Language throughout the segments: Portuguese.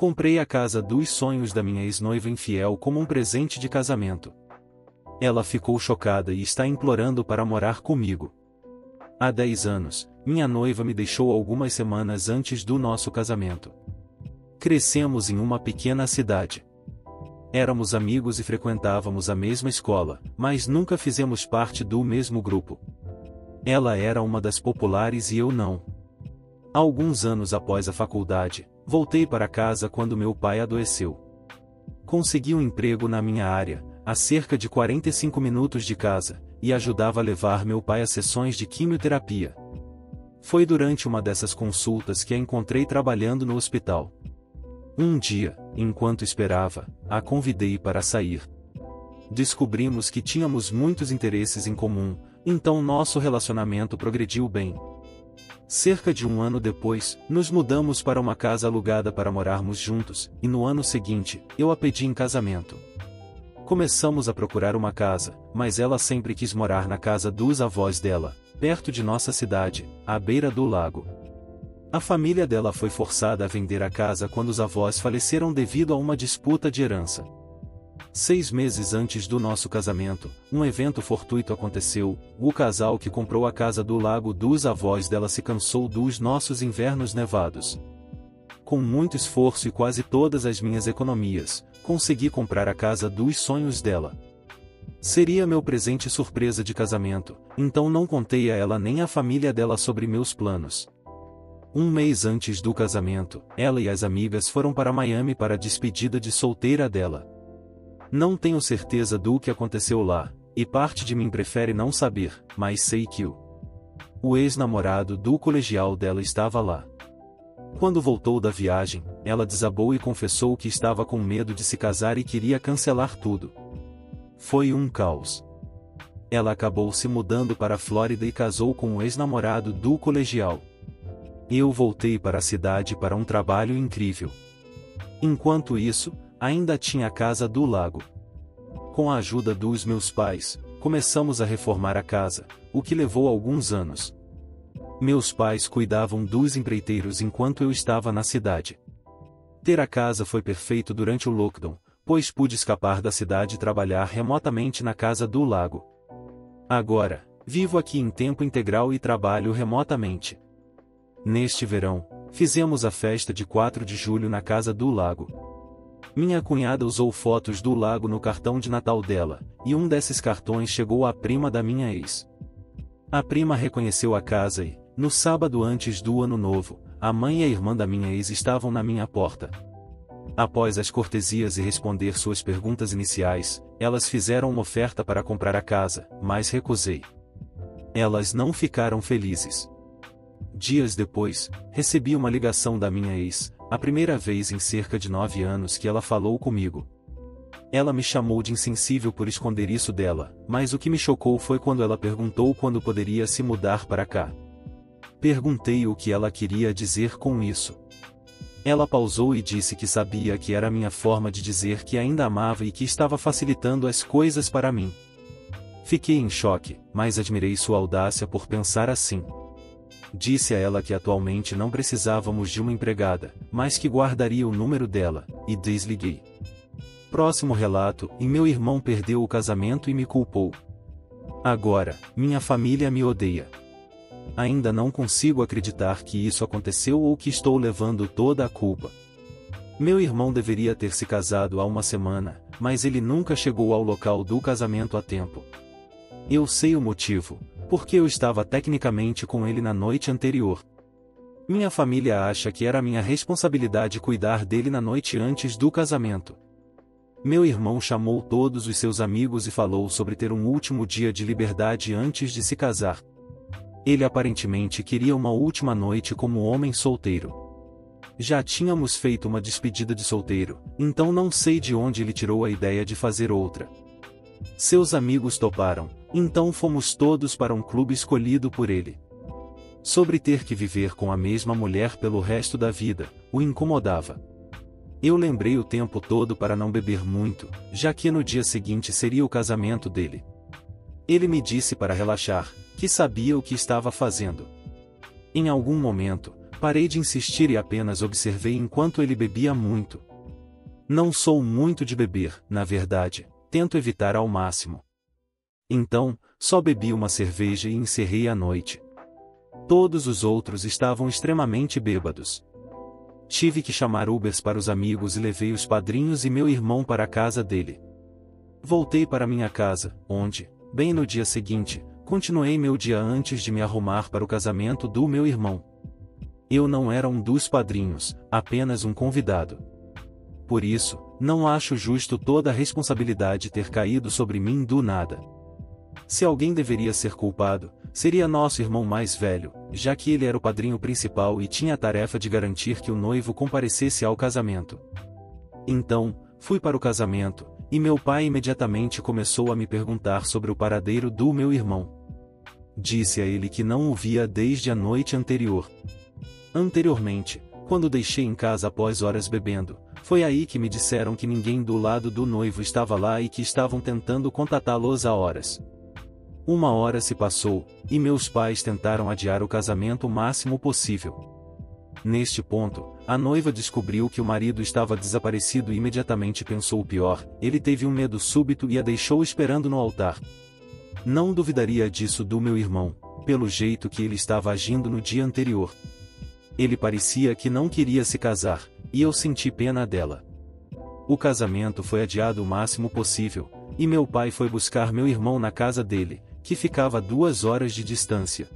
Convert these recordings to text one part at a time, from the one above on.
Comprei a casa dos sonhos da minha ex-noiva infiel como um presente de casamento. Ela ficou chocada e está implorando para morar comigo. Há 10 anos, minha noiva me deixou algumas semanas antes do nosso casamento. Crescemos em uma pequena cidade. Éramos amigos e frequentávamos a mesma escola, mas nunca fizemos parte do mesmo grupo. Ela era uma das populares e eu não. Alguns anos após a faculdade, voltei para casa quando meu pai adoeceu. Consegui um emprego na minha área, a cerca de 45 minutos de casa, e ajudava a levar meu pai a sessões de quimioterapia. Foi durante uma dessas consultas que a encontrei trabalhando no hospital. Um dia, enquanto esperava, a convidei para sair. Descobrimos que tínhamos muitos interesses em comum, então nosso relacionamento progrediu bem. Cerca de um ano depois, nos mudamos para uma casa alugada para morarmos juntos, e no ano seguinte, eu a pedi em casamento. Começamos a procurar uma casa, mas ela sempre quis morar na casa dos avós dela, perto de nossa cidade, à beira do lago. A família dela foi forçada a vender a casa quando os avós faleceram devido a uma disputa de herança. 6 meses antes do nosso casamento, um evento fortuito aconteceu. O casal que comprou a casa do lago dos avós dela se cansou dos nossos invernos nevados. Com muito esforço e quase todas as minhas economias, consegui comprar a casa dos sonhos dela. Seria meu presente surpresa de casamento, então não contei a ela nem à família dela sobre meus planos. Um mês antes do casamento, ela e as amigas foram para Miami para a despedida de solteira dela. Não tenho certeza do que aconteceu lá, e parte de mim prefere não saber, mas sei que o ex-namorado do colegial dela estava lá. Quando voltou da viagem, ela desabou e confessou que estava com medo de se casar e queria cancelar tudo. Foi um caos. Ela acabou se mudando para a Flórida e casou com o ex-namorado do colegial. Eu voltei para a cidade para um trabalho incrível. Enquanto isso, ainda tinha a casa do lago. Com a ajuda dos meus pais, começamos a reformar a casa, o que levou alguns anos. Meus pais cuidavam dos empreiteiros enquanto eu estava na cidade. Ter a casa foi perfeito durante o lockdown, pois pude escapar da cidade e trabalhar remotamente na casa do lago. Agora, vivo aqui em tempo integral e trabalho remotamente. Neste verão, fizemos a festa de 4 de julho na casa do lago. Minha cunhada usou fotos do lago no cartão de Natal dela, e um desses cartões chegou à prima da minha ex. A prima reconheceu a casa e, no sábado antes do ano novo, a mãe e a irmã da minha ex estavam na minha porta. Após as cortesias e responder suas perguntas iniciais, elas fizeram uma oferta para comprar a casa, mas recusei. Elas não ficaram felizes. Dias depois, recebi uma ligação da minha ex, a primeira vez em cerca de 9 anos que ela falou comigo. Ela me chamou de insensível por esconder isso dela, mas o que me chocou foi quando ela perguntou quando poderia se mudar para cá. Perguntei o que ela queria dizer com isso. Ela pausou e disse que sabia que era a minha forma de dizer que ainda amava e que estava facilitando as coisas para mim. Fiquei em choque, mas admirei sua audácia por pensar assim. Disse a ela que atualmente não precisávamos de uma empregada, mas que guardaria o número dela, e desliguei. Próximo relato: e meu irmão perdeu o casamento e me culpou. Agora, minha família me odeia. Ainda não consigo acreditar que isso aconteceu ou que estou levando toda a culpa. Meu irmão deveria ter se casado há uma semana, mas ele nunca chegou ao local do casamento a tempo. Eu sei o motivo, porque eu estava tecnicamente com ele na noite anterior. Minha família acha que era minha responsabilidade cuidar dele na noite antes do casamento. Meu irmão chamou todos os seus amigos e falou sobre ter um último dia de liberdade antes de se casar. Ele aparentemente queria uma última noite como homem solteiro. Já tínhamos feito uma despedida de solteiro, então não sei de onde ele tirou a ideia de fazer outra. Seus amigos toparam, então fomos todos para um clube escolhido por ele. Sobre ter que viver com a mesma mulher pelo resto da vida, o incomodava. Eu lembrei o tempo todo para não beber muito, já que no dia seguinte seria o casamento dele. Ele me disse para relaxar, que sabia o que estava fazendo. Em algum momento, Parei de insistir e apenas observei enquanto ele bebia muito. Não sou muito de beber, na verdade, tento evitar ao máximo. Então, só bebi uma cerveja e encerrei a noite. Todos os outros estavam extremamente bêbados. Tive que chamar Ubers para os amigos e levei os padrinhos e meu irmão para a casa dele. Voltei para minha casa, onde, bem no dia seguinte, continuei meu dia antes de me arrumar para o casamento do meu irmão. Eu não era um dos padrinhos, apenas um convidado. Por isso, não acho justo toda a responsabilidade ter caído sobre mim do nada. Se alguém deveria ser culpado, seria nosso irmão mais velho, já que ele era o padrinho principal e tinha a tarefa de garantir que o noivo comparecesse ao casamento. Então, fui para o casamento, e meu pai imediatamente começou a me perguntar sobre o paradeiro do meu irmão. Disse a ele que não o via desde a noite anterior. Anteriormente, quando deixei em casa após horas bebendo, foi aí que me disseram que ninguém do lado do noivo estava lá e que estavam tentando contatá-los há horas. 1 hora se passou, e meus pais tentaram adiar o casamento o máximo possível. Neste ponto, a noiva descobriu que o marido estava desaparecido e imediatamente pensou o pior, ele teve um medo súbito e a deixou esperando no altar. Não duvidaria disso do meu irmão, pelo jeito que ele estava agindo no dia anterior. Ele parecia que não queria se casar, e eu senti pena dela. O casamento foi adiado o máximo possível, e meu pai foi buscar meu irmão na casa dele, que ficava a 2 horas de distância.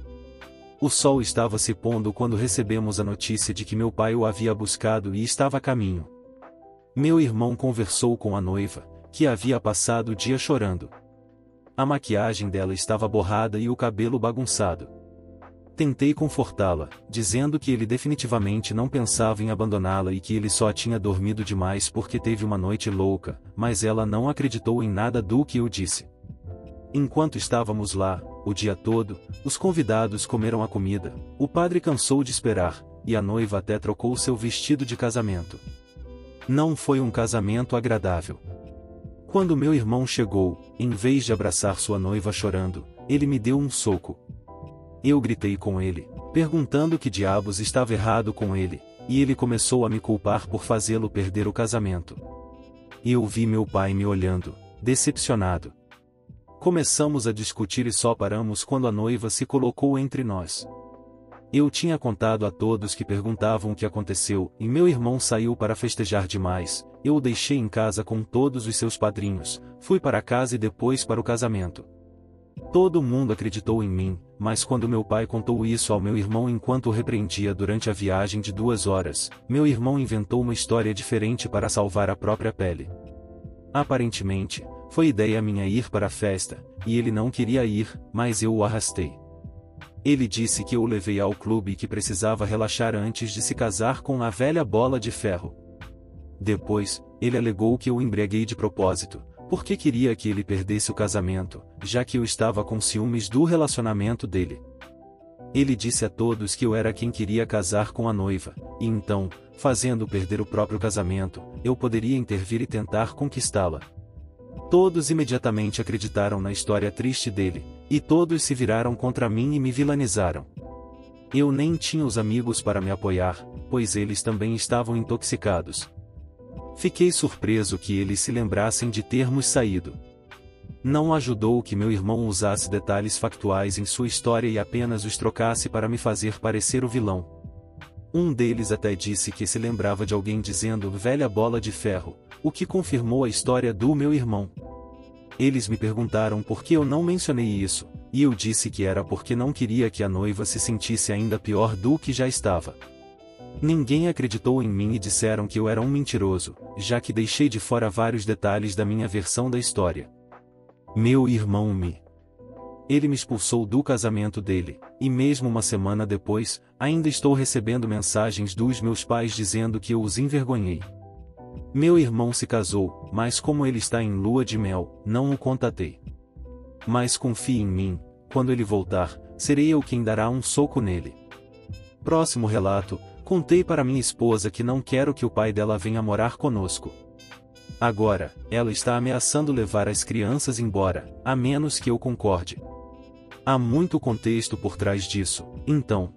O sol estava se pondo quando recebemos a notícia de que meu pai o havia buscado e estava a caminho. Meu irmão conversou com a noiva, que havia passado o dia chorando. A maquiagem dela estava borrada e o cabelo bagunçado. Tentei confortá-la, dizendo que ele definitivamente não pensava em abandoná-la e que ele só tinha dormido demais porque teve uma noite louca, mas ela não acreditou em nada do que eu disse. Enquanto estávamos lá, o dia todo, os convidados comeram a comida, o padre cansou de esperar, e a noiva até trocou seu vestido de casamento. Não foi um casamento agradável. Quando meu irmão chegou, em vez de abraçar sua noiva chorando, ele me deu um soco. Eu gritei com ele, perguntando que diabos estava errado com ele, e ele começou a me culpar por fazê-lo perder o casamento. Eu vi meu pai me olhando, decepcionado. Começamos a discutir e só paramos quando a noiva se colocou entre nós. Eu tinha contado a todos que perguntavam o que aconteceu, e meu irmão saiu para festejar demais. Eu o deixei em casa com todos os seus padrinhos, fui para casa e depois para o casamento. Todo mundo acreditou em mim, mas quando meu pai contou isso ao meu irmão enquanto o repreendia durante a viagem de 2 horas, meu irmão inventou uma história diferente para salvar a própria pele. Aparentemente, foi ideia minha ir para a festa, e ele não queria ir, mas eu o arrastei. Ele disse que eu o levei ao clube e que precisava relaxar antes de se casar com a velha bola de ferro. Depois, ele alegou que eu o embriaguei de propósito, porque queria que ele perdesse o casamento, já que eu estava com ciúmes do relacionamento dele. Ele disse a todos que eu era quem queria casar com a noiva, e então, fazendo perder o próprio casamento, eu poderia intervir e tentar conquistá-la. Todos imediatamente acreditaram na história triste dele, e todos se viraram contra mim e me vilanizaram. Eu nem tinha os amigos para me apoiar, pois eles também estavam intoxicados. Fiquei surpreso que eles se lembrassem de termos saído. Não ajudou que meu irmão usasse detalhes factuais em sua história e apenas os trocasse para me fazer parecer o vilão. Um deles até disse que se lembrava de alguém dizendo velha bola de ferro, o que confirmou a história do meu irmão. Eles me perguntaram por que eu não mencionei isso, e eu disse que era porque não queria que a noiva se sentisse ainda pior do que já estava. Ninguém acreditou em mim e disseram que eu era um mentiroso, já que deixei de fora vários detalhes da minha versão da história. Meu irmão Ele me expulsou do casamento dele, e mesmo uma semana depois, ainda estou recebendo mensagens dos meus pais dizendo que eu os envergonhei. Meu irmão se casou, mas como ele está em lua de mel, não o contatei. Mas confie em mim, quando ele voltar, serei eu quem dará um soco nele. Próximo relato, contei para minha esposa que não quero que o pai dela venha morar conosco. Agora, ela está ameaçando levar as crianças embora, a menos que eu concorde. Há muito contexto por trás disso, então.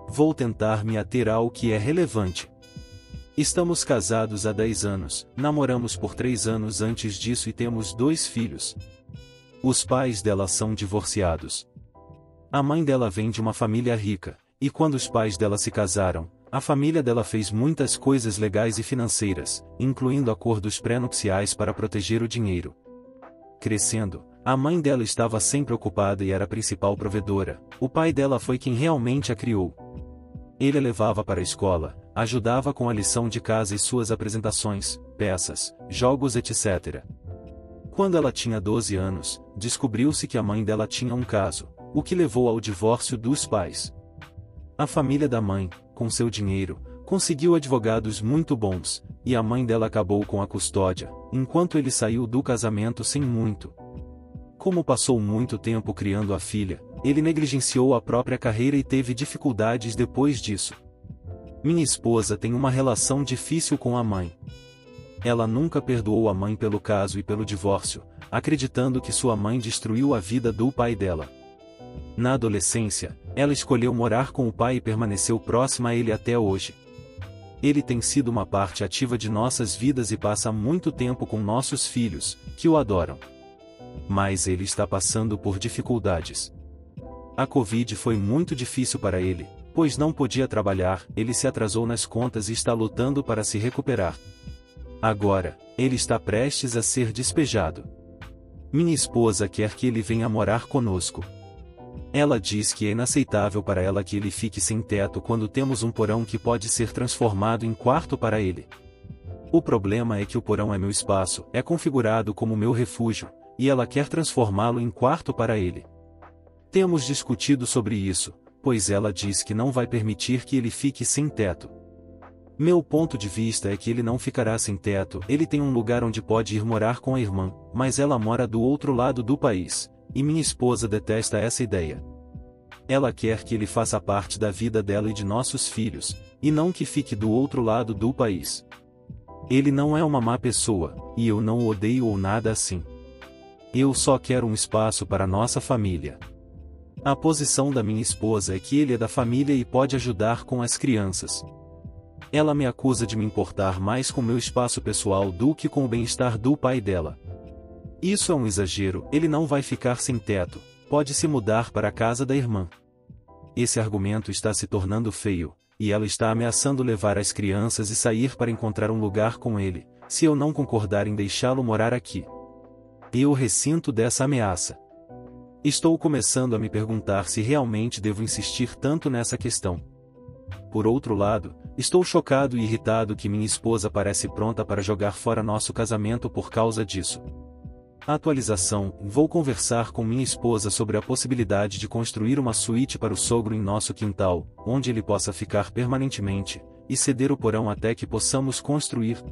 Vou tentar me ater ao que é relevante. Estamos casados há 10 anos, namoramos por 3 anos antes disso e temos 2 filhos. Os pais dela são divorciados. A mãe dela vem de uma família rica, e quando os pais dela se casaram, a família dela fez muitas coisas legais e financeiras, incluindo acordos pré-nupciais para proteger o dinheiro. Crescendo, a mãe dela estava sempre ocupada e era a principal provedora. O pai dela foi quem realmente a criou. Ele a levava para a escola, ajudava com a lição de casa e suas apresentações, peças, jogos, etc. Quando ela tinha 12 anos, descobriu-se que a mãe dela tinha um caso, o que levou ao divórcio dos pais. A família da mãe, com seu dinheiro, conseguiu advogados muito bons, e a mãe dela acabou com a custódia, enquanto ele saiu do casamento sem muito. Como passou muito tempo criando a filha, ele negligenciou a própria carreira e teve dificuldades depois disso. Minha esposa tem uma relação difícil com a mãe. Ela nunca perdoou a mãe pelo caso e pelo divórcio, acreditando que sua mãe destruiu a vida do pai dela. Na adolescência, ela escolheu morar com o pai e permaneceu próxima a ele até hoje. Ele tem sido uma parte ativa de nossas vidas e passa muito tempo com nossos filhos, que o adoram. Mas ele está passando por dificuldades. A Covid foi muito difícil para ele, pois não podia trabalhar, ele se atrasou nas contas e está lutando para se recuperar. Agora, ele está prestes a ser despejado. Minha esposa quer que ele venha morar conosco. Ela diz que é inaceitável para ela que ele fique sem teto quando temos um porão que pode ser transformado em quarto para ele. O problema é que o porão é meu espaço, é configurado como meu refúgio, e ela quer transformá-lo em quarto para ele. Temos discutido sobre isso, pois ela diz que não vai permitir que ele fique sem teto. Meu ponto de vista é que ele não ficará sem teto, ele tem um lugar onde pode ir morar com a irmã, mas ela mora do outro lado do país, e minha esposa detesta essa ideia. Ela quer que ele faça parte da vida dela e de nossos filhos, e não que fique do outro lado do país. Ele não é uma má pessoa, e eu não o odeio ou nada assim. Eu só quero um espaço para nossa família. A posição da minha esposa é que ele é da família e pode ajudar com as crianças. Ela me acusa de me importar mais com meu espaço pessoal do que com o bem-estar do pai dela. Isso é um exagero, ele não vai ficar sem teto, pode se mudar para a casa da irmã. Esse argumento está se tornando feio, e ela está ameaçando levar as crianças e sair para encontrar um lugar com ele, se eu não concordar em deixá-lo morar aqui. Eu ressinto dessa ameaça. Estou começando a me perguntar se realmente devo insistir tanto nessa questão. Por outro lado, estou chocado e irritado que minha esposa parece pronta para jogar fora nosso casamento por causa disso. Atualização: vou conversar com minha esposa sobre a possibilidade de construir uma suíte para o sogro em nosso quintal, onde ele possa ficar permanentemente, e ceder o porão até que possamos construir.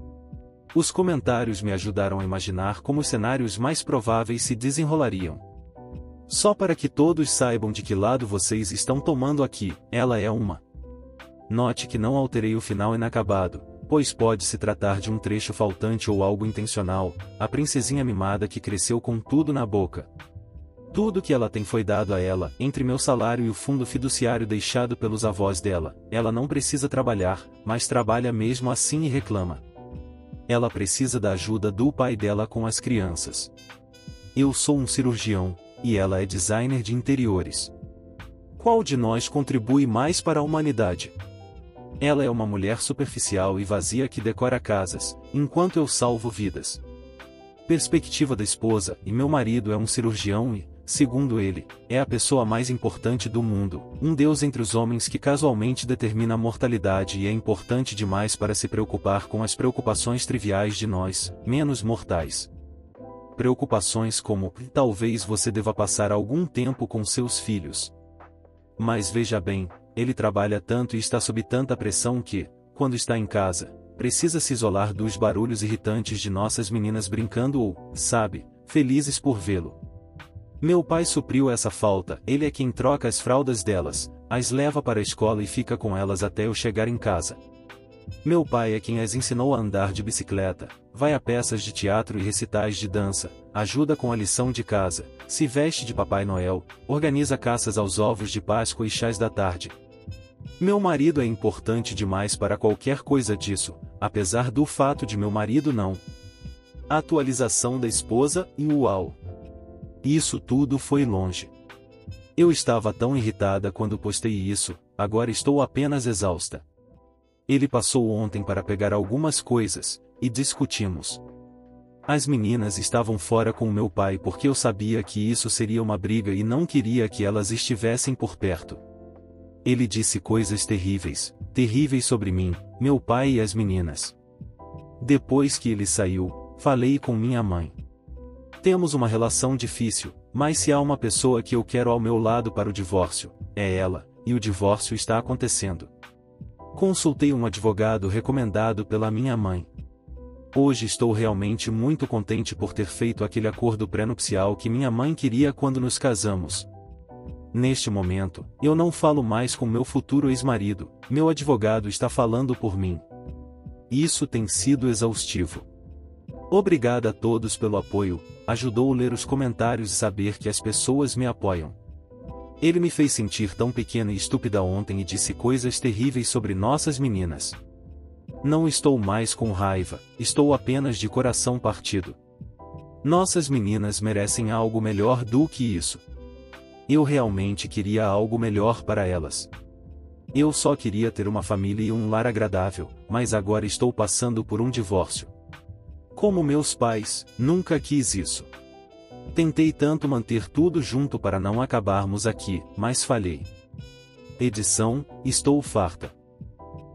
Os comentários me ajudaram a imaginar como os cenários mais prováveis se desenrolariam. Só para que todos saibam de que lado vocês estão tomando aqui, ela é uma. Note que não alterei o final inacabado, pois pode se tratar de um trecho faltante ou algo intencional, a princesinha mimada que cresceu com tudo na boca. Tudo que ela tem foi dado a ela, entre meu salário e o fundo fiduciário deixado pelos avós dela. Ela não precisa trabalhar, mas trabalha mesmo assim e reclama. Ela precisa da ajuda do pai dela com as crianças. Eu sou um cirurgião, e ela é designer de interiores. Qual de nós contribui mais para a humanidade? Ela é uma mulher superficial e vazia que decora casas, enquanto eu salvo vidas. Perspectiva da esposa: e meu marido é um cirurgião e, segundo ele, é a pessoa mais importante do mundo, um deus entre os homens que casualmente determina a mortalidade e é importante demais para se preocupar com as preocupações triviais de nós, menos mortais. Preocupações como: talvez você deva passar algum tempo com seus filhos. Mas veja bem, ele trabalha tanto e está sob tanta pressão que, quando está em casa, precisa se isolar dos barulhos irritantes de nossas meninas brincando ou, sabe, felizes por vê-lo. Meu pai supriu essa falta, ele é quem troca as fraldas delas, as leva para a escola e fica com elas até eu chegar em casa. Meu pai é quem as ensinou a andar de bicicleta, vai a peças de teatro e recitais de dança, ajuda com a lição de casa, se veste de Papai Noel, organiza caças aos ovos de Páscoa e chás da tarde. Meu marido é importante demais para qualquer coisa disso, apesar do fato de meu marido não. Atualização da esposa e uau! Isso tudo foi longe. Eu estava tão irritada quando postei isso, agora estou apenas exausta. Ele passou ontem para pegar algumas coisas, e discutimos. As meninas estavam fora com meu pai porque eu sabia que isso seria uma briga e não queria que elas estivessem por perto. Ele disse coisas terríveis, terríveis sobre mim, meu pai e as meninas. Depois que ele saiu, falei com minha mãe. Temos uma relação difícil, mas se há uma pessoa que eu quero ao meu lado para o divórcio, é ela, e o divórcio está acontecendo. Consultei um advogado recomendado pela minha mãe. Hoje estou realmente muito contente por ter feito aquele acordo pré-nupcial que minha mãe queria quando nos casamos. Neste momento, eu não falo mais com meu futuro ex-marido, meu advogado está falando por mim. Isso tem sido exaustivo. Obrigada a todos pelo apoio, ajudou ler os comentários e saber que as pessoas me apoiam. Ele me fez sentir tão pequena e estúpida ontem e disse coisas terríveis sobre nossas meninas. Não estou mais com raiva, estou apenas de coração partido. Nossas meninas merecem algo melhor do que isso. Eu realmente queria algo melhor para elas. Eu só queria ter uma família e um lar agradável, mas agora estou passando por um divórcio. Como meus pais, nunca quis isso. Tentei tanto manter tudo junto para não acabarmos aqui, mas falhei. Edição, estou farta.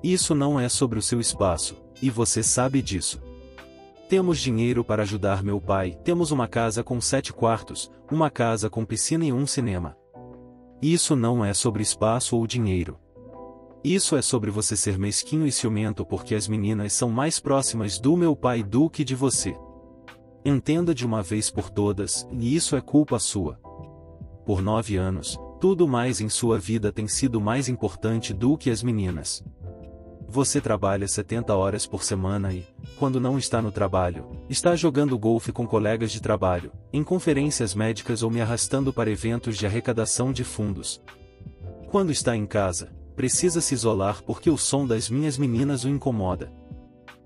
Isso não é sobre o seu espaço, e você sabe disso. Temos dinheiro para ajudar meu pai, temos uma casa com 7 quartos, uma casa com piscina e um cinema. Isso não é sobre espaço ou dinheiro. Isso é sobre você ser mesquinho e ciumento porque as meninas são mais próximas do meu pai do que de você. Entenda de uma vez por todas, e isso é culpa sua. Por 9 anos, tudo mais em sua vida tem sido mais importante do que as meninas. Você trabalha 70 horas por semana e, quando não está no trabalho, está jogando golfe com colegas de trabalho, em conferências médicas ou me arrastando para eventos de arrecadação de fundos. Quando está em casa, precisa se isolar porque o som das minhas meninas o incomoda.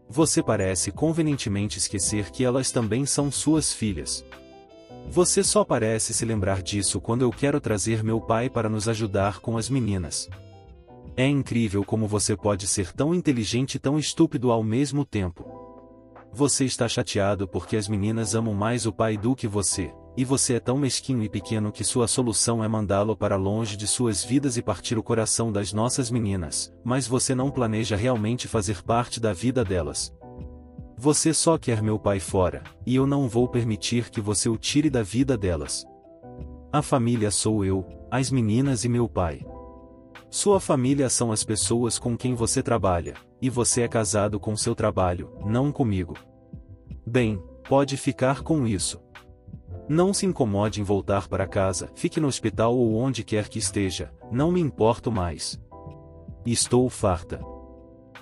Você parece convenientemente esquecer que elas também são suas filhas. Você só parece se lembrar disso quando eu quero trazer meu pai para nos ajudar com as meninas. É incrível como você pode ser tão inteligente e tão estúpido ao mesmo tempo. Você está chateado porque as meninas amam mais o pai do que você, e você é tão mesquinho e pequeno que sua solução é mandá-lo para longe de suas vidas e partir o coração das nossas meninas, mas você não planeja realmente fazer parte da vida delas. Você só quer meu pai fora, e eu não vou permitir que você o tire da vida delas. A família sou eu, as meninas e meu pai. Sua família são as pessoas com quem você trabalha, e você é casado com seu trabalho, não comigo. Bem, pode ficar com isso. Não se incomode em voltar para casa, fique no hospital ou onde quer que esteja, não me importo mais. Estou farta.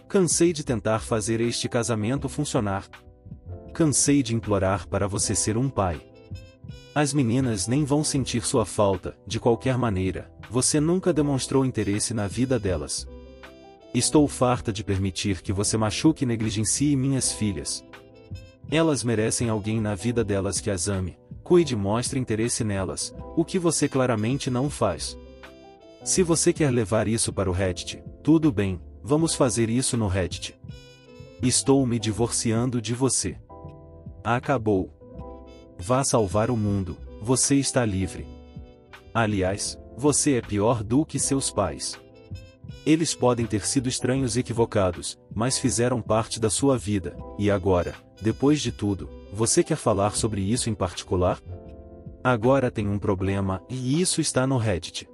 Cansei de tentar fazer este casamento funcionar. Cansei de implorar para você ser um pai. As meninas nem vão sentir sua falta, de qualquer maneira, você nunca demonstrou interesse na vida delas. Estou farta de permitir que você machuque e negligencie minhas filhas. Elas merecem alguém na vida delas que as ame, cuide e mostre interesse nelas, o que você claramente não faz. Se você quer levar isso para o Reddit, tudo bem, vamos fazer isso no Reddit. Estou me divorciando de você. Acabou. Vá salvar o mundo, você está livre. Aliás, você é pior do que seus pais. Eles podem ter sido estranhos e equivocados, mas fizeram parte da sua vida, e agora, depois de tudo, você quer falar sobre isso em particular? Agora tem um problema, e isso está no Reddit.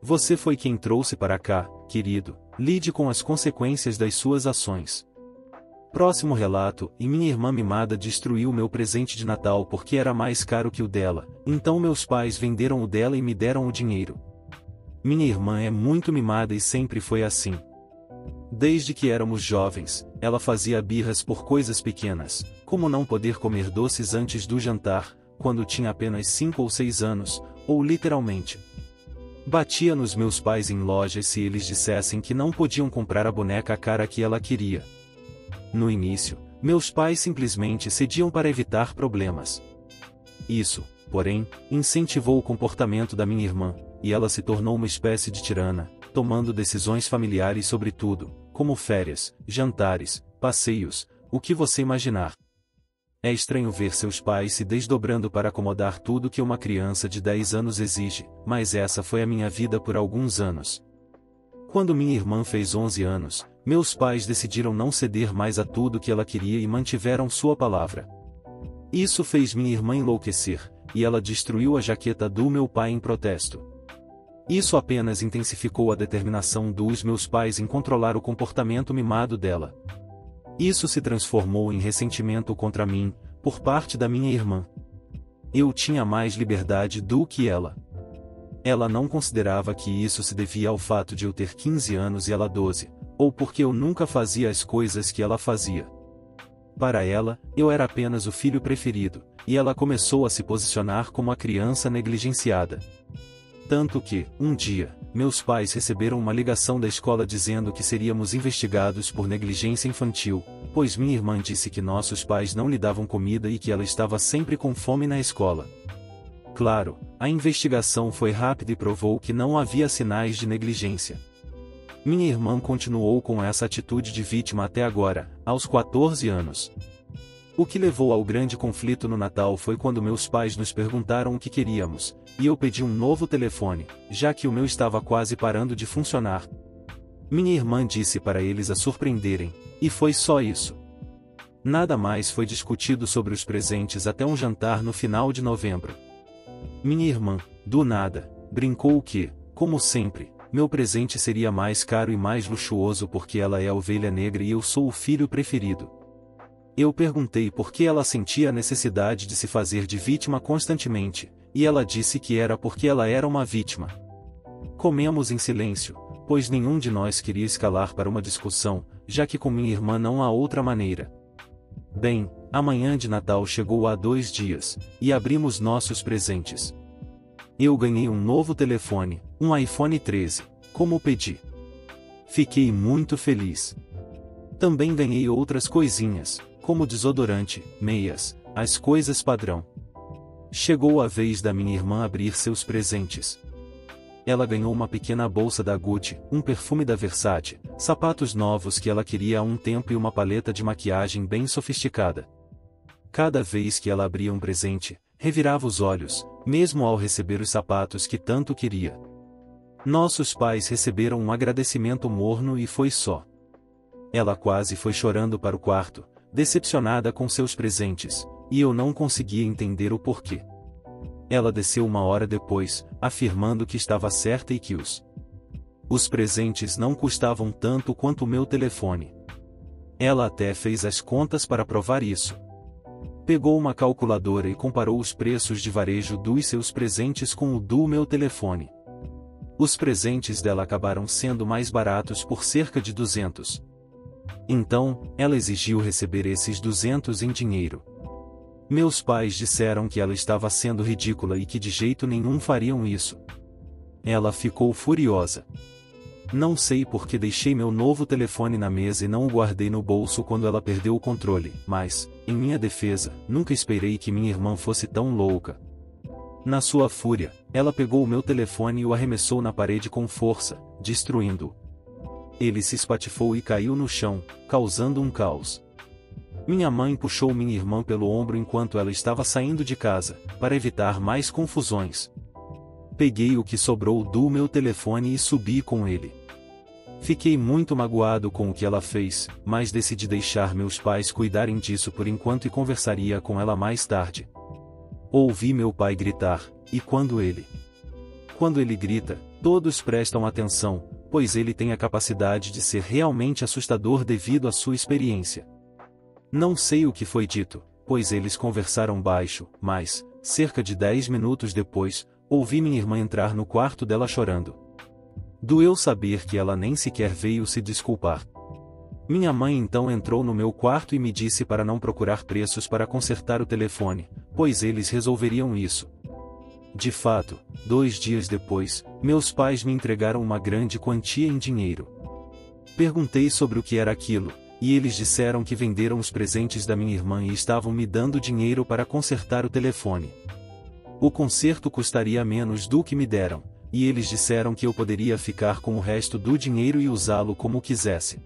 Você foi quem trouxe para cá, querido, lide com as consequências das suas ações. Próximo relato, e minha irmã mimada destruiu meu presente de Natal porque era mais caro que o dela, então meus pais venderam o dela e me deram o dinheiro. Minha irmã é muito mimada e sempre foi assim. Desde que éramos jovens, ela fazia birras por coisas pequenas, como não poder comer doces antes do jantar, quando tinha apenas 5 ou 6 anos, ou literalmente Batia nos meus pais em lojas se eles dissessem que não podiam comprar a boneca cara que ela queria. No início, meus pais simplesmente cediam para evitar problemas. Isso, porém, incentivou o comportamento da minha irmã, e ela se tornou uma espécie de tirana, tomando decisões familiares sobre tudo, como férias, jantares, passeios, o que você imaginar. É estranho ver seus pais se desdobrando para acomodar tudo que uma criança de 10 anos exige, mas essa foi a minha vida por alguns anos. Quando minha irmã fez 11 anos, meus pais decidiram não ceder mais a tudo que ela queria e mantiveram sua palavra. Isso fez minha irmã enlouquecer, e ela destruiu a jaqueta do meu pai em protesto. Isso apenas intensificou a determinação dos meus pais em controlar o comportamento mimado dela. Isso se transformou em ressentimento contra mim, por parte da minha irmã. Eu tinha mais liberdade do que ela. Ela não considerava que isso se devia ao fato de eu ter 15 anos e ela 12, ou porque eu nunca fazia as coisas que ela fazia. Para ela, eu era apenas o filho preferido, e ela começou a se posicionar como a criança negligenciada. Tanto que, um dia, meus pais receberam uma ligação da escola dizendo que seríamos investigados por negligência infantil, pois minha irmã disse que nossos pais não lhe davam comida e que ela estava sempre com fome na escola. Claro, a investigação foi rápida e provou que não havia sinais de negligência. Minha irmã continuou com essa atitude de vítima até agora, aos 14 anos. O que levou ao grande conflito no Natal foi quando meus pais nos perguntaram o que queríamos, e eu pedi um novo telefone, já que o meu estava quase parando de funcionar. Minha irmã disse para eles a surpreenderem, e foi só isso. Nada mais foi discutido sobre os presentes até um jantar no final de novembro. Minha irmã, do nada, brincou que, como sempre, meu presente seria mais caro e mais luxuoso porque ela é a ovelha negra e eu sou o filho preferido. Eu perguntei por que ela sentia a necessidade de se fazer de vítima constantemente, e ela disse que era porque ela era uma vítima. Comemos em silêncio, pois nenhum de nós queria escalar para uma discussão, já que com minha irmã não há outra maneira. Bem, a manhã de Natal chegou há 2 dias, e abrimos nossos presentes. Eu ganhei um novo telefone, um iPhone 13, como pedi. Fiquei muito feliz. Também ganhei outras coisinhas, como desodorante, meias, as coisas padrão. Chegou a vez da minha irmã abrir seus presentes. Ela ganhou uma pequena bolsa da Gucci, um perfume da Versace, sapatos novos que ela queria há um tempo e uma paleta de maquiagem bem sofisticada. Cada vez que ela abria um presente, revirava os olhos, mesmo ao receber os sapatos que tanto queria. Nossos pais receberam um agradecimento morno e foi só. Ela quase foi chorando para o quarto, decepcionada com seus presentes, e eu não conseguia entender o porquê. Ela desceu 1 hora depois, afirmando que estava certa e que os presentes não custavam tanto quanto o meu telefone. Ela até fez as contas para provar isso. Pegou uma calculadora e comparou os preços de varejo dos seus presentes com o do meu telefone. Os presentes dela acabaram sendo mais baratos por cerca de 200. Então, ela exigiu receber esses 200 em dinheiro. Meus pais disseram que ela estava sendo ridícula e que de jeito nenhum fariam isso. Ela ficou furiosa. Não sei por que deixei meu novo telefone na mesa e não o guardei no bolso quando ela perdeu o controle, mas, em minha defesa, nunca esperei que minha irmã fosse tão louca. Na sua fúria, ela pegou o meu telefone e o arremessou na parede com força, destruindo-o. Ele se espatifou e caiu no chão, causando um caos. Minha mãe puxou minha irmã pelo ombro enquanto ela estava saindo de casa, para evitar mais confusões. Peguei o que sobrou do meu telefone e subi com ele. Fiquei muito magoado com o que ela fez, mas decidi deixar meus pais cuidarem disso por enquanto e conversaria com ela mais tarde. Ouvi meu pai gritar, e quando ele grita, todos prestam atenção, pois ele tem a capacidade de ser realmente assustador devido à sua experiência. Não sei o que foi dito, pois eles conversaram baixo, mas, cerca de 10 minutos depois, ouvi minha irmã entrar no quarto dela chorando. Doeu saber que ela nem sequer veio se desculpar. Minha mãe então entrou no meu quarto e me disse para não procurar preços para consertar o telefone, pois eles resolveriam isso. De fato, 2 dias depois, meus pais me entregaram uma grande quantia em dinheiro. Perguntei sobre o que era aquilo, e eles disseram que venderam os presentes da minha irmã e estavam me dando dinheiro para consertar o telefone. O conserto custaria menos do que me deram, e eles disseram que eu poderia ficar com o resto do dinheiro e usá-lo como quisesse.